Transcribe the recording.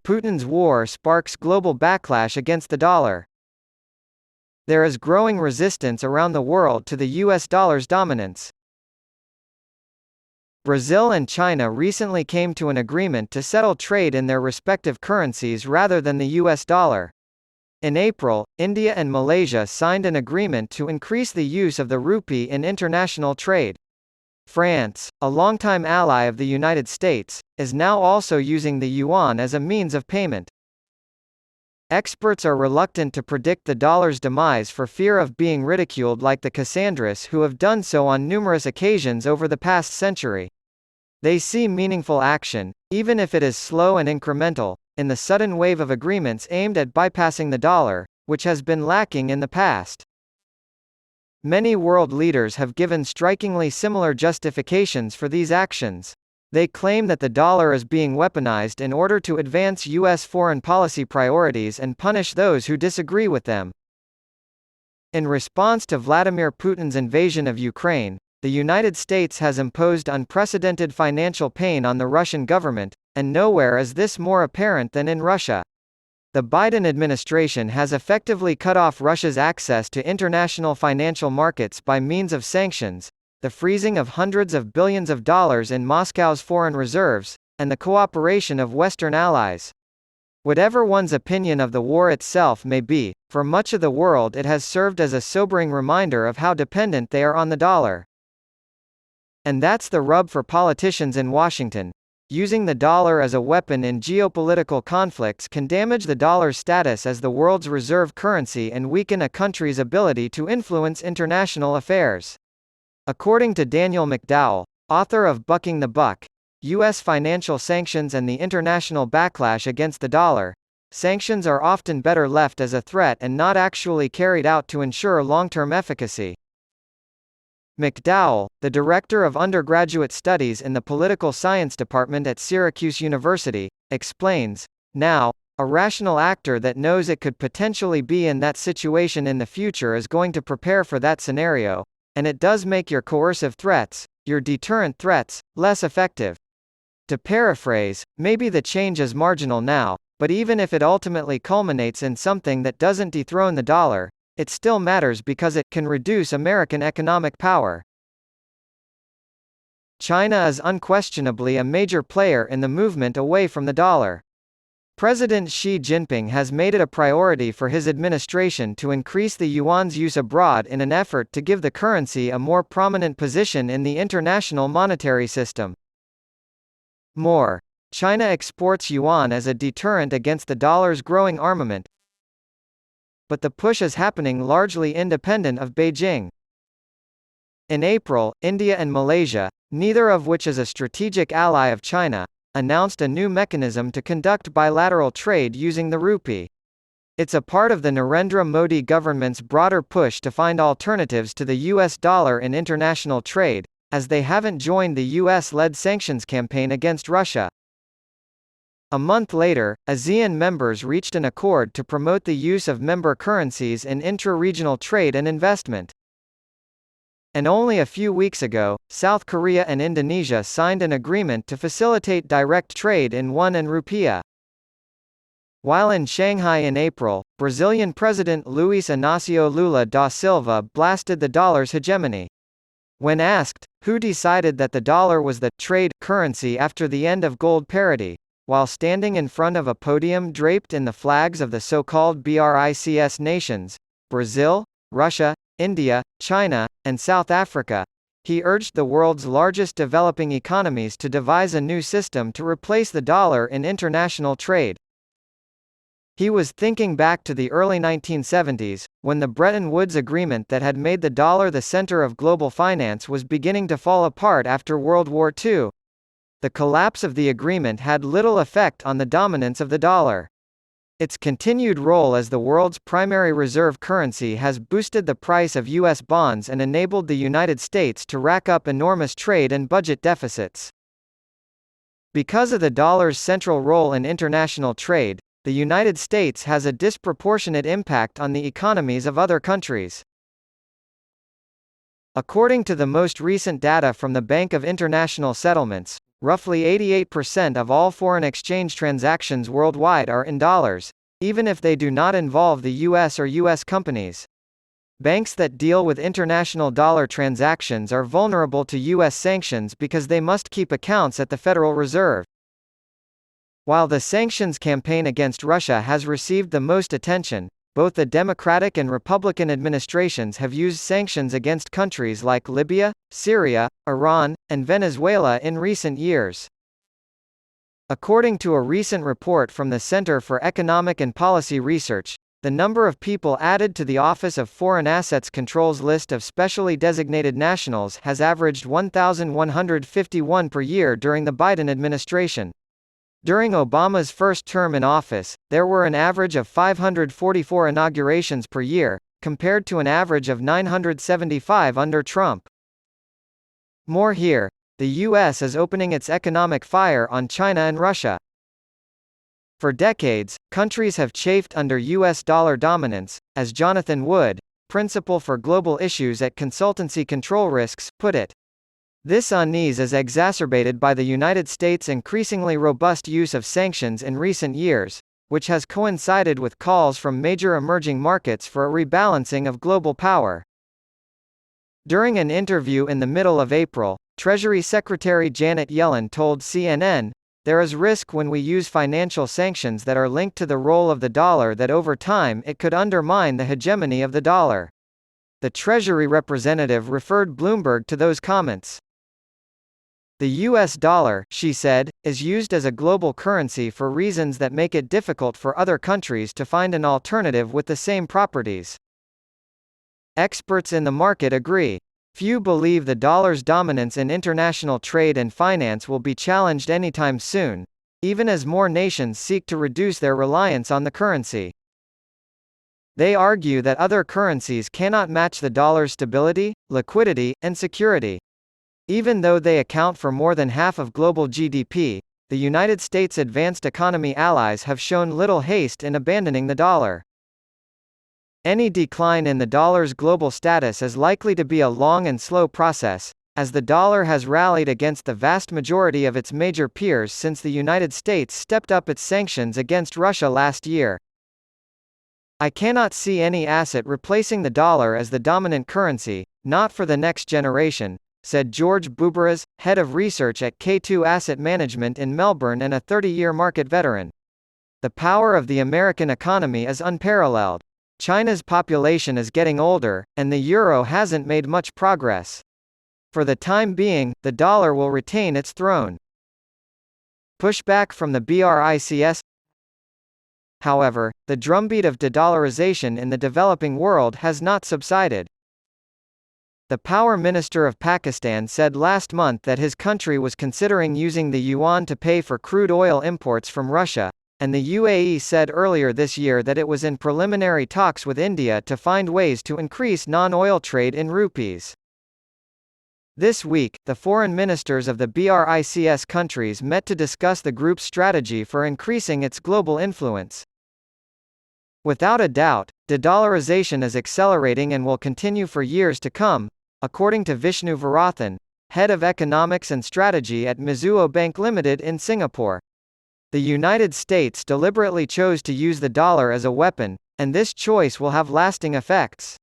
Putin's war sparks global backlash against the dollar. There is growing resistance around the world to the US dollar's dominance. Brazil and China recently came to an agreement to settle trade in their respective currencies rather than the US dollar. In April, India and Malaysia signed an agreement to increase the use of the rupee in international trade. France, a longtime ally of the United States, is now also using the yuan as a means of payment. Experts are reluctant to predict the dollar's demise for fear of being ridiculed like the Cassandras who have done so on numerous occasions over the past century. They see meaningful action, even if it is slow and incremental, in the sudden wave of agreements aimed at bypassing the dollar, which has been lacking in the past. Many world leaders have given strikingly similar justifications for these actions. They claim that the dollar is being weaponized in order to advance U.S. foreign policy priorities and punish those who disagree with them. In response to Vladimir Putin's invasion of Ukraine, the United States has imposed unprecedented financial pain on the Russian government, and nowhere is this more apparent than in Russia. The Biden administration has effectively cut off Russia's access to international financial markets by means of sanctions, the freezing of hundreds of billions of dollars in Moscow's foreign reserves, and the cooperation of Western allies. Whatever one's opinion of the war itself may be, for much of the world it has served as a sobering reminder of how dependent they are on the dollar. And that's the rub for politicians in Washington. Using the dollar as a weapon in geopolitical conflicts can damage the dollar's status as the world's reserve currency and weaken a country's ability to influence international affairs. According to Daniel McDowell, author of Bucking the Buck, U.S. Financial Sanctions and the International Backlash Against the Dollar, sanctions are often better left as a threat and not actually carried out to ensure long-term efficacy. McDowell, the director of undergraduate studies in the political science department at Syracuse University, explains, "Now, a rational actor that knows it could potentially be in that situation in the future is going to prepare for that scenario, and it does make your coercive threats, your deterrent threats, less effective." To paraphrase, maybe the change is marginal now, but even if it ultimately culminates in something that doesn't dethrone the dollar, it still matters because it can reduce American economic power. China is unquestionably a major player in the movement away from the dollar. President Xi Jinping has made it a priority for his administration to increase the yuan's use abroad in an effort to give the currency a more prominent position in the international monetary system. More, China exports yuan as a deterrent against the dollar's growing armament, but the push is happening largely independent of Beijing. In April, India and Malaysia, neither of which is a strategic ally of China, announced a new mechanism to conduct bilateral trade using the rupee. It's a part of the Narendra Modi government's broader push to find alternatives to the US dollar in international trade, as they haven't joined the US-led sanctions campaign against Russia. A month later, ASEAN members reached an accord to promote the use of member currencies in intra-regional trade and investment. And only a few weeks ago, South Korea and Indonesia signed an agreement to facilitate direct trade in won and rupiah. While in Shanghai in April, Brazilian President Luiz Inácio Lula da Silva blasted the dollar's hegemony. When asked, who decided that the dollar was the trade currency after the end of gold parity, while standing in front of a podium draped in the flags of the so-called BRICS nations, Brazil, Russia, India, China, and South Africa, he urged the world's largest developing economies to devise a new system to replace the dollar in international trade. He was thinking back to the early 1970s, when the Bretton Woods Agreement that had made the dollar the center of global finance was beginning to fall apart after World War II. The collapse of the agreement had little effect on the dominance of the dollar. Its continued role as the world's primary reserve currency has boosted the price of U.S. bonds and enabled the United States to rack up enormous trade and budget deficits. Because of the dollar's central role in international trade, the United States has a disproportionate impact on the economies of other countries. According to the most recent data from the Bank of International Settlements, roughly 88% of all foreign exchange transactions worldwide are in dollars, even if they do not involve the US or US companies. Banks that deal with international dollar transactions are vulnerable to US sanctions because they must keep accounts at the Federal Reserve. While the sanctions campaign against Russia has received the most attention, both the Democratic and Republican administrations have used sanctions against countries like Libya, Syria, Iran, and Venezuela in recent years. According to a recent report from the Center for Economic and Policy Research, the number of people added to the Office of Foreign Assets Control's list of specially designated nationals has averaged 1,151 per year during the Biden administration. During Obama's first term in office, there were an average of 544 inaugurations per year, compared to an average of 975 under Trump. More here. The U.S. is opening its economic fire on China and Russia. For decades, countries have chafed under U.S. dollar dominance, as Jonathan Wood, principal for global issues at consultancy Control Risks, put it. This unease is exacerbated by the United States' increasingly robust use of sanctions in recent years, which has coincided with calls from major emerging markets for a rebalancing of global power. During an interview in the middle of April, Treasury Secretary Janet Yellen told CNN, "There is risk when we use financial sanctions that are linked to the role of the dollar that over time it could undermine the hegemony of the dollar." The Treasury representative referred Bloomberg to those comments. The U.S. dollar, she said, is used as a global currency for reasons that make it difficult for other countries to find an alternative with the same properties. Experts in the market agree. Few believe the dollar's dominance in international trade and finance will be challenged anytime soon, even as more nations seek to reduce their reliance on the currency. They argue that other currencies cannot match the dollar's stability, liquidity, and security. Even though they account for more than half of global GDP, the United States' advanced economy allies have shown little haste in abandoning the dollar. Any decline in the dollar's global status is likely to be a long and slow process, as the dollar has rallied against the vast majority of its major peers since the United States stepped up its sanctions against Russia last year. "I cannot see any asset replacing the dollar as the dominant currency, not for the next generation," said George Bubaras, head of research at K2 Asset Management in Melbourne and a 30-year market veteran. "The power of the American economy is unparalleled. China's population is getting older, and the euro hasn't made much progress. For the time being, the dollar will retain its throne." Pushback from the BRICS. However, the drumbeat of de-dollarization in the developing world has not subsided. The Power Minister of Pakistan said last month that his country was considering using the yuan to pay for crude oil imports from Russia, and the UAE said earlier this year that it was in preliminary talks with India to find ways to increase non-oil trade in rupees. This week, the foreign ministers of the BRICS countries met to discuss the group's strategy for increasing its global influence. Without a doubt, de-dollarization is accelerating and will continue for years to come, according to Vishnu Varathan, head of economics and strategy at Mizuho Bank Limited in Singapore. The United States deliberately chose to use the dollar as a weapon, and this choice will have lasting effects.